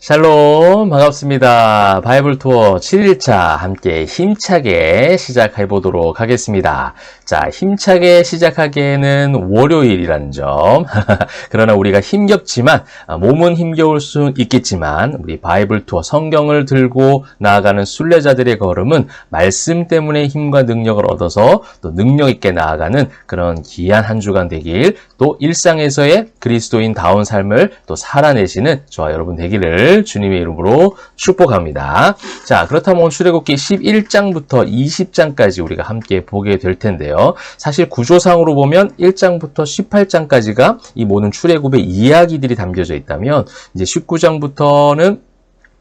샬롬, 반갑습니다. 바이블 투어 7일차 함께 힘차게 시작해 보도록 하겠습니다. 자, 힘차게 시작하기에는 월요일이라는 점. 그러나 우리가 힘겹지만, 몸은 힘겨울 수 있겠지만, 우리 바이블 투어 성경을 들고 나아가는 순례자들의 걸음은 말씀 때문에 힘과 능력을 얻어서 또 능력 있게 나아가는 그런 귀한 한 주간 되길, 또 일상에서의 그리스도인다운 삶을 또 살아내시는 저와 여러분 되기를 주님의 이름으로 축복합니다. 자, 그렇다면 오늘 출애굽기 11장부터 20장까지 우리가 함께 보게 될 텐데요. 사실 구조상으로 보면 1장부터 18장까지가 이 모든 출애굽의 이야기들이 담겨져 있다면 이제 19장부터는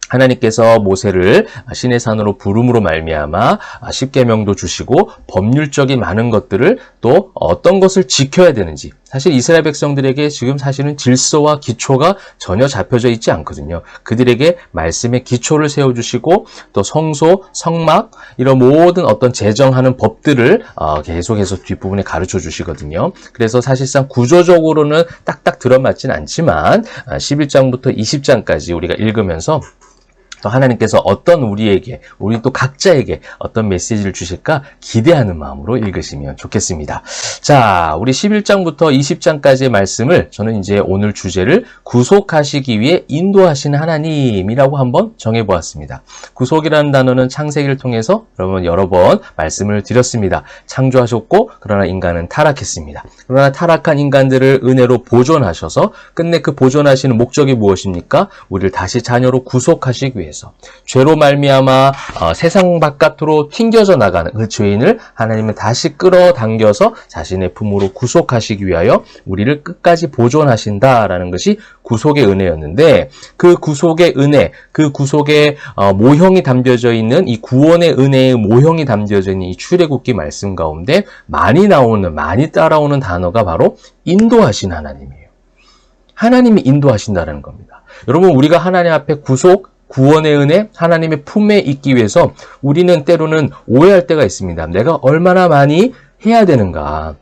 하나님께서 모세를 시내 산으로 부름으로 말미암아 십계명도 주시고 법률적인 많은 것들을 또 어떤 것을 지켜야 되는지, 사실 이스라엘 백성들에게 지금 사실은 질서와 기초가 전혀 잡혀져 있지 않거든요. 그들에게 말씀의 기초를 세워주시고 또 성소, 성막 이런 모든 어떤 제정하는 법들을 계속해서 뒷부분에 가르쳐 주시거든요. 그래서 사실상 구조적으로는 딱딱 들어맞진 않지만 11장부터 20장까지 우리가 읽으면서 또 하나님께서 어떤 우리 또 각자에게 어떤 메시지를 주실까 기대하는 마음으로 읽으시면 좋겠습니다. 자, 우리 11장부터 20장까지의 말씀을 저는 이제 오늘 주제를 구속하시기 위해 인도하시는 하나님이라고 한번 정해보았습니다. 구속이라는 단어는 창세기를 통해서 여러분 여러 번 말씀을 드렸습니다. 창조하셨고 그러나 인간은 타락했습니다. 그러나 타락한 인간들을 은혜로 보존하셔서 끝내 그 보존하시는 목적이 무엇입니까? 우리를 다시 자녀로 구속하시기 위해 죄로 말미암아 세상 바깥으로 튕겨져 나가는 그 죄인을 하나님은 다시 끌어당겨서 자신의 품으로 구속하시기 위하여 우리를 끝까지 보존하신다라는 것이 구속의 은혜였는데, 그 구속의 은혜, 그 구속의 모형이 담겨져 있는 이 구원의 은혜의 모형이 담겨져 있는 이 출애굽기 말씀 가운데 많이 따라오는 단어가 바로 인도하신 하나님이에요. 하나님이 인도하신다는 겁니다. 여러분, 우리가 하나님 앞에 구원의 은혜, 하나님의 품에 있기 위해서 우리는 때로는 오해할 때가 있습니다. 내가 얼마나 많이 해야 되는가?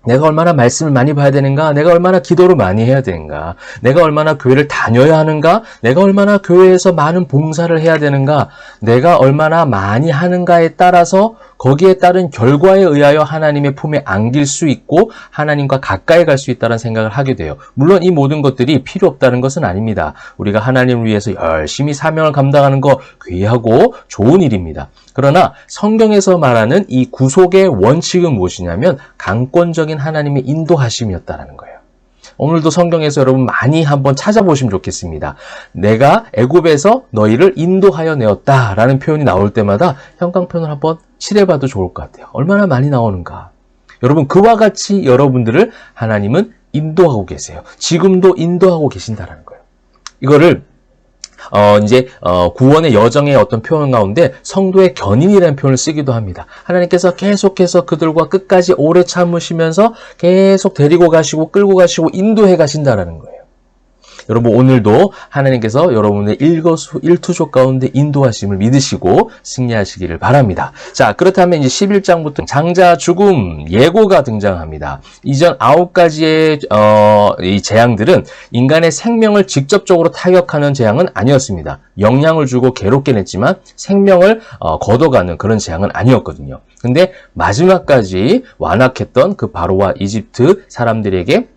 내가 얼마나 말씀을 많이 봐야 되는가? 내가 얼마나 기도를 많이 해야 되는가? 내가 얼마나 교회를 다녀야 하는가? 내가 얼마나 교회에서 많은 봉사를 해야 되는가? 내가 얼마나 많이 하는가에 따라서 거기에 따른 결과에 의하여 하나님의 품에 안길 수 있고 하나님과 가까이 갈 수 있다는 생각을 하게 돼요. 물론 이 모든 것들이 필요 없다는 것은 아닙니다. 우리가 하나님을 위해서 열심히 사명을 감당하는 거 귀하고 좋은 일입니다. 그러나 성경에서 말하는 이 구속의 원칙은 무엇이냐면 강권적인 하나님의 인도하심이었다는 거예요. 오늘도 성경에서 여러분 많이 한번 찾아보시면 좋겠습니다. 내가 애굽에서 너희를 인도하여 내었다라는 표현이 나올 때마다 형광펜을 한번 칠해봐도 좋을 것 같아요. 얼마나 많이 나오는가. 여러분, 그와 같이 여러분들을 하나님은 인도하고 계세요. 지금도 인도하고 계신다는 거예요. 이거를 구원의 여정의 어떤 표현 가운데 성도의 견인이라는 표현을 쓰기도 합니다. 하나님께서 계속해서 그들과 끝까지 오래 참으시면서 계속 데리고 가시고 끌고 가시고 인도해 가신다라는 거예요. 여러분, 오늘도 하나님께서 여러분의 일거수일투족 가운데 인도하심을 믿으시고 승리하시기를 바랍니다. 자, 그렇다면 이제 11장부터 장자 죽음 예고가 등장합니다. 이전 9가지의 이 재앙들은 인간의 생명을 직접적으로 타격하는 재앙은 아니었습니다. 영향을 주고 괴롭게 냈지만 생명을 걷어가는 그런 재앙은 아니었거든요. 근데 마지막까지 완악했던 그 바로와 이집트 사람들에게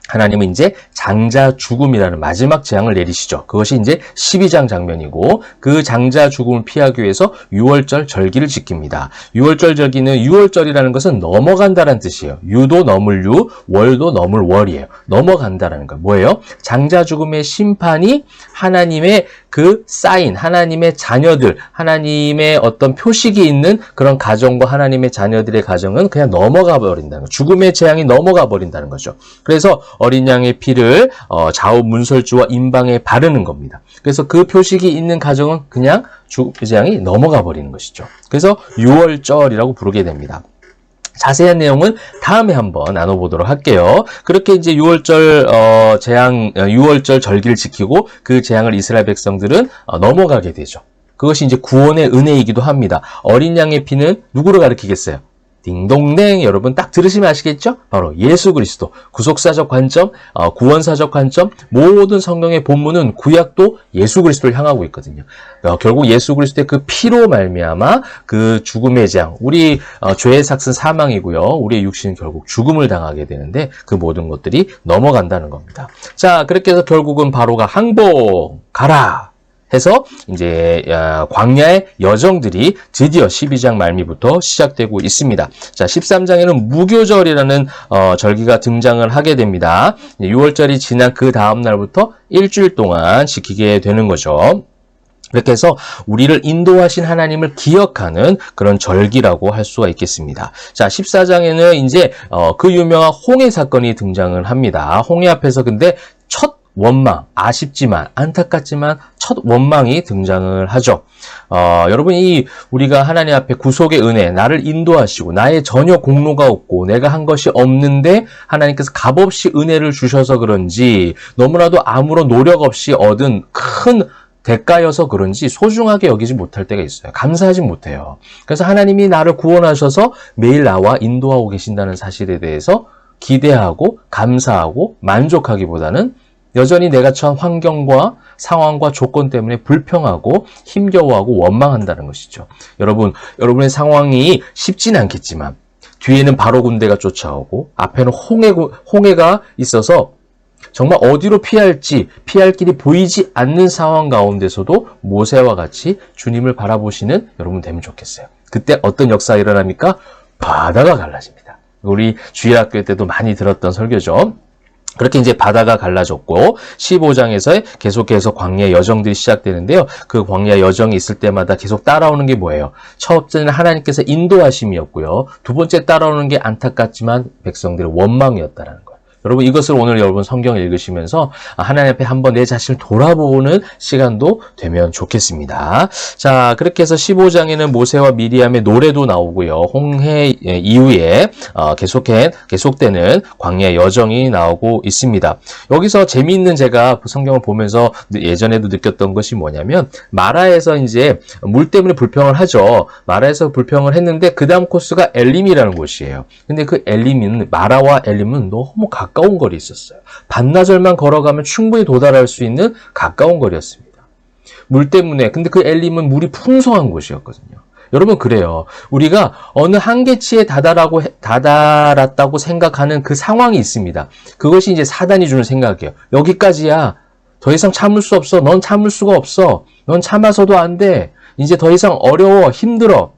하나님은 이제 장자 죽음이라는 마지막 재앙을 내리시죠. 그것이 이제 12장 장면이고, 그 장자 죽음을 피하기 위해서 유월절 절기를 지킵니다. 유월절 절기는 유월절이라는 것은 넘어간다는 뜻이에요. 유도 넘을 유, 월도 넘을 월이에요. 넘어간다라는 거예요. 뭐예요? 장자 죽음의 심판이 하나님의 그 사인, 하나님의 자녀들, 하나님의 어떤 표식이 있는 그런 가정과 하나님의 자녀들의 가정은 그냥 넘어가 버린다는 거예요. 죽음의 재앙이 넘어가 버린다는 거죠. 그래서 어린 양의 피를 좌우 문설주와 임방에 바르는 겁니다. 그래서 그 표식이 있는 가정은 그냥 죽음의 재앙이 넘어가 버리는 것이죠. 그래서 유월절이라고 부르게 됩니다. 자세한 내용은 다음에 한번 나눠보도록 할게요. 그렇게 이제 유월절 유월절 절기를 지키고 그 재앙을 이스라엘 백성들은 넘어가게 되죠. 그것이 이제 구원의 은혜이기도 합니다. 어린 양의 피는 누구를 가리키겠어요? 딩동댕. 여러분 딱 들으시면 아시겠죠? 바로 예수 그리스도. 구속사적 관점, 구원사적 관점, 모든 성경의 본문은 구약도 예수 그리스도를 향하고 있거든요. 결국 예수 그리스도의 그 피로 말미암아 그 죽음의 장, 우리 죄의 삭은 사망이고요. 우리의 육신은 결국 죽음을 당하게 되는데 그 모든 것들이 넘어간다는 겁니다. 자, 그렇게 해서 결국은 바로가 항복하라 해서 이제 광야의 여정들이 드디어 12장 말미부터 시작되고 있습니다. 자, 13장에는 무교절이라는 절기가 등장을 하게 됩니다. 6월절이 지난 그 다음 날부터 일주일 동안 지키게 되는 거죠. 그렇게 해서 우리를 인도하신 하나님을 기억하는 그런 절기라고 할 수가 있겠습니다. 자, 14장에는 이제 그 유명한 홍해 사건이 등장을 합니다. 홍해 앞에서 근데 첫 원망, 아쉽지만 안타깝지만 첫 원망이 등장을 하죠. 여러분, 우리가 하나님 앞에 구속의 은혜, 나를 인도하시고 나의 전혀 공로가 없고 내가 한 것이 없는데 하나님께서 값없이 은혜를 주셔서 그런지 너무나도 아무런 노력 없이 얻은 큰 대가여서 그런지 소중하게 여기지 못할 때가 있어요. 감사하지 못해요. 그래서 하나님이 나를 구원하셔서 매일 나와 인도하고 계신다는 사실에 대해서 기대하고 감사하고 만족하기보다는 여전히 내가 처한 환경과 상황과 조건 때문에 불평하고 힘겨워하고 원망한다는 것이죠. 여러분의 상황이 쉽지는 않겠지만 뒤에는 바로 군대가 쫓아오고 앞에는 홍해가 있어서 정말 어디로 피할지 피할 길이 보이지 않는 상황 가운데서도 모세와 같이 주님을 바라보시는 여러분 되면 좋겠어요. 그때 어떤 역사가 일어납니까? 바다가 갈라집니다. 우리 주일학교 때도 많이 들었던 설교죠. 그렇게 이제 바다가 갈라졌고 15장에서 계속해서 광야 여정들이 시작되는데요. 그 광야 여정이 있을 때마다 계속 따라오는 게 뭐예요? 첫째는 하나님께서 인도하심이었고요. 두 번째 따라오는 게 안타깝지만 백성들의 원망이었다라는 거예요. 여러분, 이것을 오늘 여러분 성경을 읽으시면서 하나님 앞에 한번 내 자신을 돌아보는 시간도 되면 좋겠습니다. 자, 그렇게 해서 15장에는 모세와 미리암의 노래도 나오고요. 홍해 이후에 계속되는 광야 여정이 나오고 있습니다. 여기서 재미있는 제가 성경을 보면서 예전에도 느꼈던 것이 뭐냐면 마라에서 이제 물 때문에 불평을 하죠. 마라에서 불평을 했는데 그 다음 코스가 엘림이라는 곳이에요. 근데 그 마라와 엘림은 너무 가까운 거리 있었어요. 반나절만 걸어가면 충분히 도달할 수 있는 가까운 거리였습니다. 물 때문에. 근데 그 엘림은 물이 풍성한 곳이었거든요. 여러분, 그래요. 우리가 어느 한계치에 다다랐다고 생각하는 그 상황이 있습니다. 그것이 이제 사단이 주는 생각이에요. 여기까지야. 더 이상 참을 수 없어. 넌 참을 수가 없어. 넌 참아서도 안 돼. 이제 더 이상 어려워. 힘들어.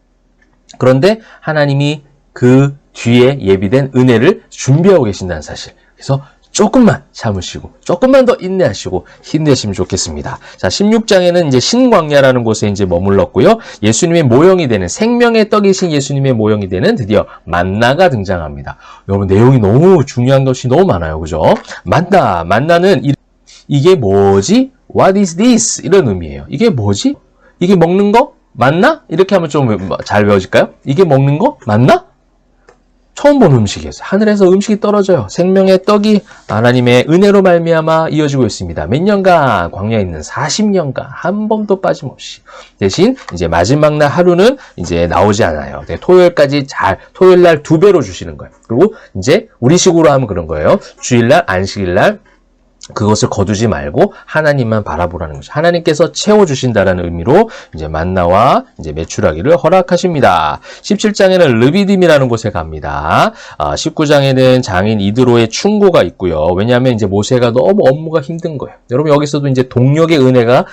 그런데 하나님이 그 뒤에 예비된 은혜를 준비하고 계신다는 사실. 그래서 조금만 참으시고 조금만 더 인내하시고 힘내시면 좋겠습니다. 자, 16장에는 이제 신광야라는 곳에 이제 머물렀고요. 예수님의 모형이 되는 생명의 떡이신 예수님의 모형이 되는 드디어 만나가 등장합니다. 여러분, 내용이 너무 중요한 것이 너무 많아요. 그죠? 만나는 이게 뭐지? What is this? 이런 의미예요. 이게 뭐지? 이게 먹는 거? 맞나? 이렇게 하면 좀 잘 배워질까요? 이게 먹는 거? 맞나? 처음 본 음식이에요. 하늘에서 음식이 떨어져요. 생명의 떡이 하나님의 은혜로 말미암아 이어지고 있습니다. 몇 년간 광야에 있는 40년간 한 번도 빠짐없이. 대신 이제 마지막 날 하루는 이제 나오지 않아요. 토요일까지 토요일 날 2배로 주시는 거예요. 그리고 이제 우리식으로 하면 그런 거예요. 주일날, 안식일날 그것을 거두지 말고 하나님만 바라보라는 거죠. 하나님께서 채워주신다라는 의미로 이제 만나와 이제 메추라기를 허락하십니다. 17장에는 르비딤이라는 곳에 갑니다. 19장에는 장인 이드로의 충고가 있고요. 왜냐하면 이제 모세가 너무 업무가 힘든 거예요. 여러분, 여기서도 이제 동력의 은혜가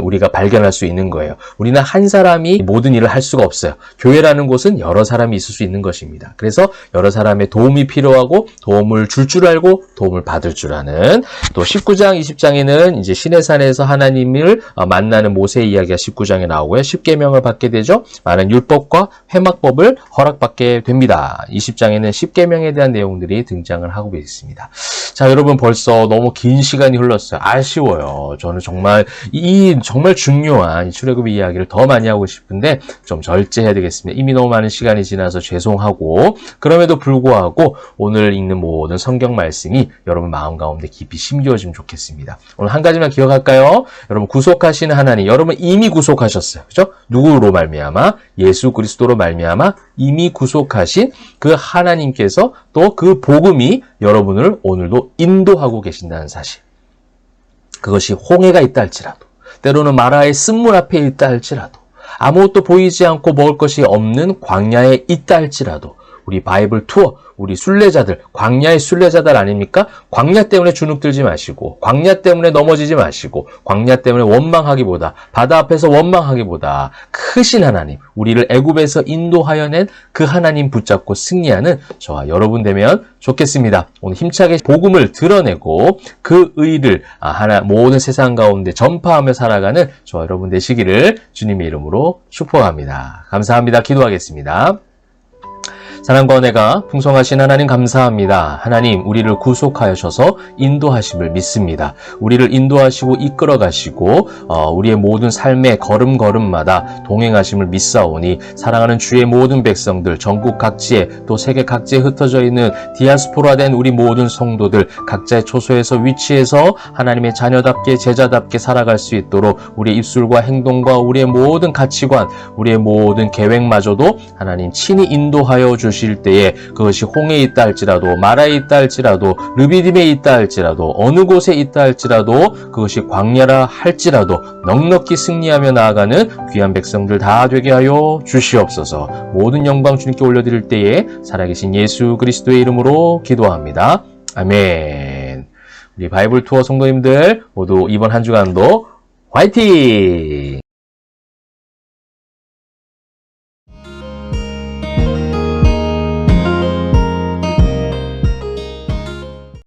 우리가 발견할 수 있는 거예요. 우리는 한 사람이 모든 일을 할 수가 없어요. 교회라는 곳은 여러 사람이 있을 수 있는 것입니다. 그래서 여러 사람의 도움이 필요하고 도움을 줄 알고 도움을 받을 줄 아는, 또 19장, 20장에는 이제 시내산에서 하나님을 만나는 모세의 이야기가 19장에 나오고요. 10계명을 받게 되죠. 많은 율법과 회막법을 허락받게 됩니다. 20장에는 10계명에 대한 내용들이 등장을 하고 있습니다. 자, 여러분, 벌써 너무 긴 시간이 흘렀어요. 아쉬워요. 저는 정말 정말 중요한 출애굽의 이야기를 더 많이 하고 싶은데 좀 절제해야 되겠습니다. 이미 너무 많은 시간이 지나서 죄송하고, 그럼에도 불구하고 오늘 읽는 모든 성경 말씀이 여러분 마음 가운데 깊이 깊이 심겨지면 좋겠습니다. 오늘 한 가지만 기억할까요? 여러분 구속하시는 하나님, 여러분 이미 구속하셨어요. 그죠? 누구로 말미암아? 예수 그리스도로 말미암아 이미 구속하신 그 하나님께서 또 그 복음이 여러분을 오늘도 인도하고 계신다는 사실. 그것이 홍해가 있다 할지라도, 때로는 마라의 쓴물 앞에 있다 할지라도, 아무것도 보이지 않고 먹을 것이 없는 광야에 있다 할지라도, 우리 바이블 투어, 우리 순례자들, 광야의 순례자들 아닙니까? 광야 때문에 주눅들지 마시고, 광야 때문에 넘어지지 마시고, 광야 때문에 원망하기보다, 바다 앞에서 원망하기보다 크신 하나님, 우리를 애굽에서 인도하여 낸 그 하나님 붙잡고 승리하는 저와 여러분 되면 좋겠습니다. 오늘 힘차게 복음을 드러내고 그 의를 모든 세상 가운데 전파하며 살아가는 저와 여러분 되시기를 주님의 이름으로 축복합니다. 감사합니다. 기도하겠습니다. 사랑과 은혜가 풍성하신 하나님 감사합니다. 하나님 우리를 구속하셔서 인도하심을 믿습니다. 우리를 인도하시고 이끌어 가시고 우리의 모든 삶의 걸음걸음마다 동행하심을 믿사오니 사랑하는 주의 모든 백성들 전국 각지에 또 세계 각지에 흩어져 있는 디아스포라된 우리 모든 성도들 각자의 초소에서 위치해서 하나님의 자녀답게 제자답게 살아갈 수 있도록 우리의 입술과 행동과 우리의 모든 가치관 우리의 모든 계획마저도 하나님 친히 인도하여 주실 때에 그것이 홍해에 있다 할지라도 마라에 있다 할지라도 르비딤에 있다 할지라도 어느 곳에 있다 할지라도 그것이 광야라 할지라도 넉넉히 승리하며 나아가는 귀한 백성들 다 되게 하여 주시옵소서. 모든 영광 주님께 올려드릴 때에 살아계신 예수 그리스도의 이름으로 기도합니다. 아멘. 우리 바이블 투어 성도님들 모두 이번 한 주간도 화이팅!